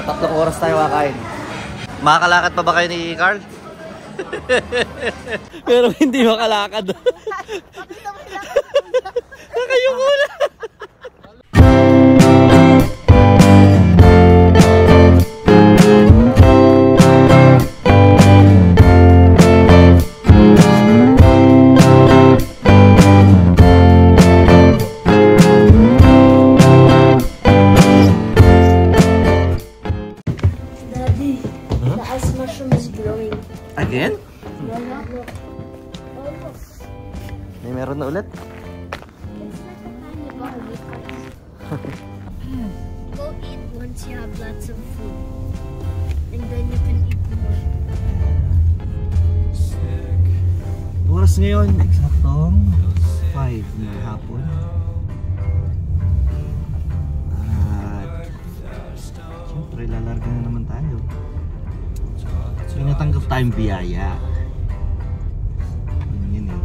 3 oras tayo kakain. Makakalakad pa ba kayo ni Carl? Pero hindi makalakad. Nakayuko na. Again? May meron na ulit? Go eat once you have lots of food. And then you can eat more. Oras ngayon, eksaktong 5 na hapon. At siyempre, lalarga na naman tayo. So, natanggap tayong biyaya. Yun eh.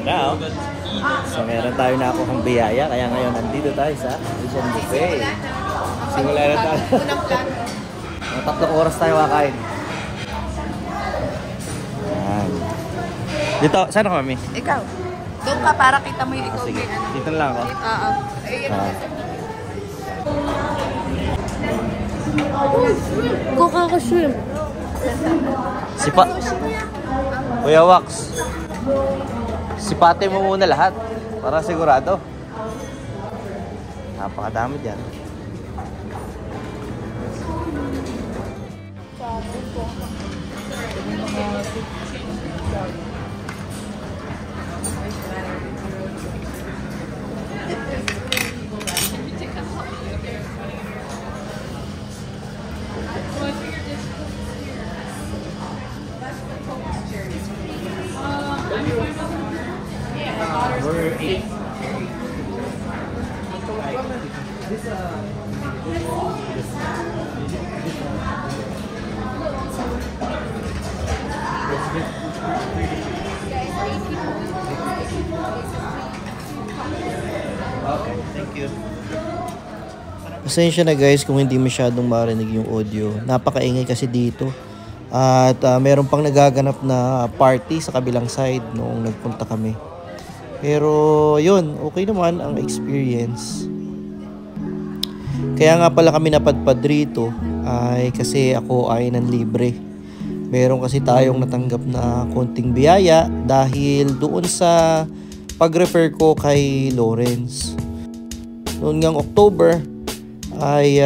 Now, so meron tayo na ako kong biyaya, kaya ngayon nandito tayo sa Asian Buffet. Simula na tayo. 3 oras tayo kakain. Yan. Dito, saan ako, Mami? Ikaw. Doon ka para kita mo yung ikaw. Sige, dito na lang ako. Oo. Coca shrimp. Sipa. Kuya Wax. Sipate mo muna lahat para sigurado. Napakadami dyan. We're 8. Okay, thank you. Pasensya na guys kung hindi masyadong marinig yung audio. Napakaingay kasi dito. At meron pang nagaganap na party sa kabilang side noong nagpunta kami. Pero yun, okay naman ang experience. Kaya nga pala kami napadpad rito ay kasi ako ay nanlibre. Meron kasi tayong natanggap na konting biyaya dahil doon sa pag-refer ko kay Lawrence. Noon ngang October ay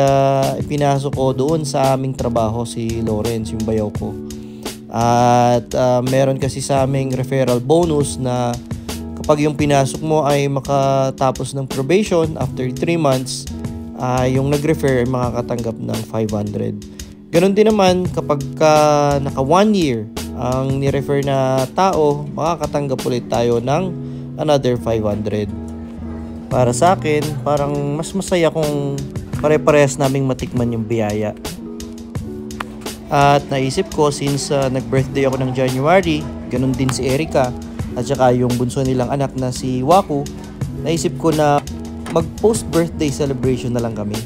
ipinasok ko doon sa aming trabaho si Lawrence, yung bayaw ko. At meron kasi sa aming referral bonus na kapag yung pinasok mo ay makatapos ng probation after 3 months, yung nag-refer ay makakatanggap ng 500. Ganon din naman kapag naka 1 year ang ni-refer na tao, makakatanggap ulit tayo ng another 500. Para sa akin, parang mas masaya kung pare-parehas naming matikman yung biyaya. At naisip ko, since nag-birthday ako ng January, ganun din si Erica, at saka yung bunso nilang anak na si Waku, naisip ko na mag-post birthday celebration na lang kami.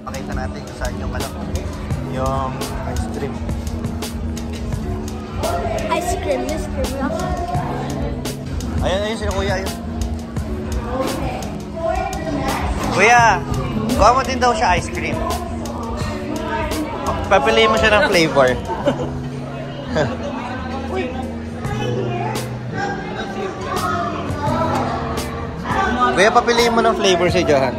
Pakita natin kung saan yung yung ice cream. Ice cream, ice cream. Ayun, sila kuya, ayun. Kuya, kuha mo din daw siya ice cream. Papiliin mo siya ng flavor. Kuya, papiliin mo ng flavor si Johan.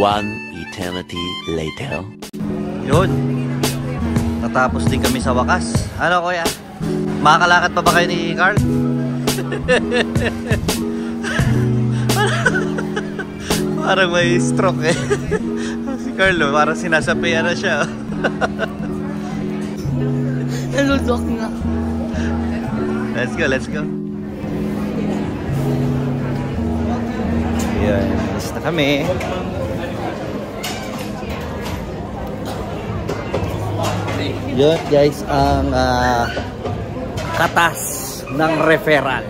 One eternity later. Yun. Natapos din kami sa wakas. Ano kuya? Makakalakad pa ba kayo ni Carl? Parang may stroke eh. Si Carlo, parang sinasapian na siya. Naludok nga. Let's go, let's go. Ayan, alis na kami. Yun guys, ang katas ng referral.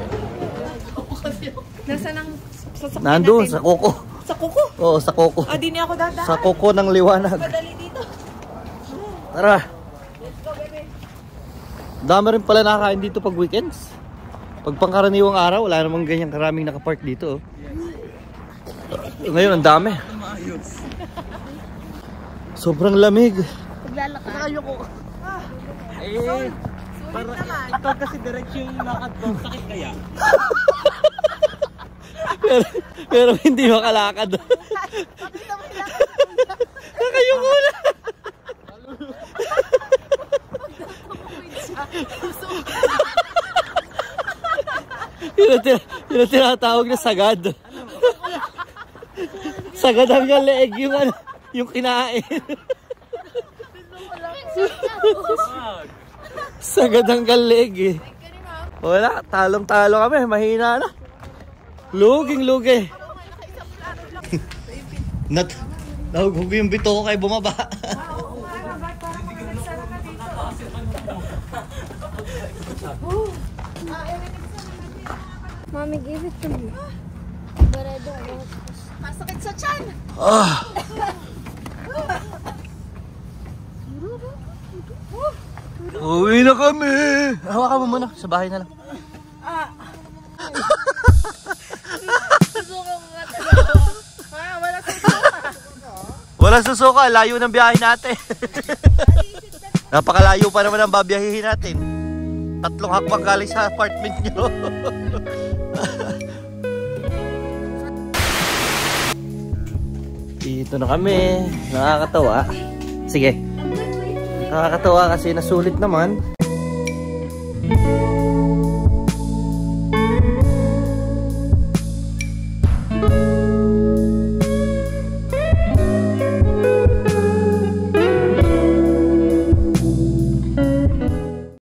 Nasaan ang sasakyan Nandun, natin? sa kuko. Sa kuko? Oo, sa kuko. Ah, di niya ako dadaan. Sa kuko ng liwanag. Madali dito. Tara. Dami rin pala nakakain dito pag weekends. Pag pangkaraniwang araw, wala namang ganyang karaming nakapark dito. Ngayon, ang dami. Sobrang lamig. Paglalakad. Ayoko. Eh, parang ito kasi diretso yung lakad ko. Sakit kaya? pero hindi makalakad. Nakayuko na. Yun ang tinatawag na sagad. Sagad hanggang leeg yung, ano, yung kinain. Sagad hanggang leeg eh. Wala, talong-talo kami. Mahina na. Luging-lugi. Nahughug yung bito ko kay bumaba. Mommy gave it to me. But I don't want this. Masakit sa tiyan. Uwi na kami. Hawakan mo muna. Sa bahay na lang. Susuka ko nga talaga. Wala susuka. Wala susuka. Layo ng biyahe natin. Napakalayo pa naman ang babiyahihin natin. 3 hakbang galing sa apartment nyo. Dito na kami. Nakakatawa. Sige. Nakakatawa kasi nasulit naman.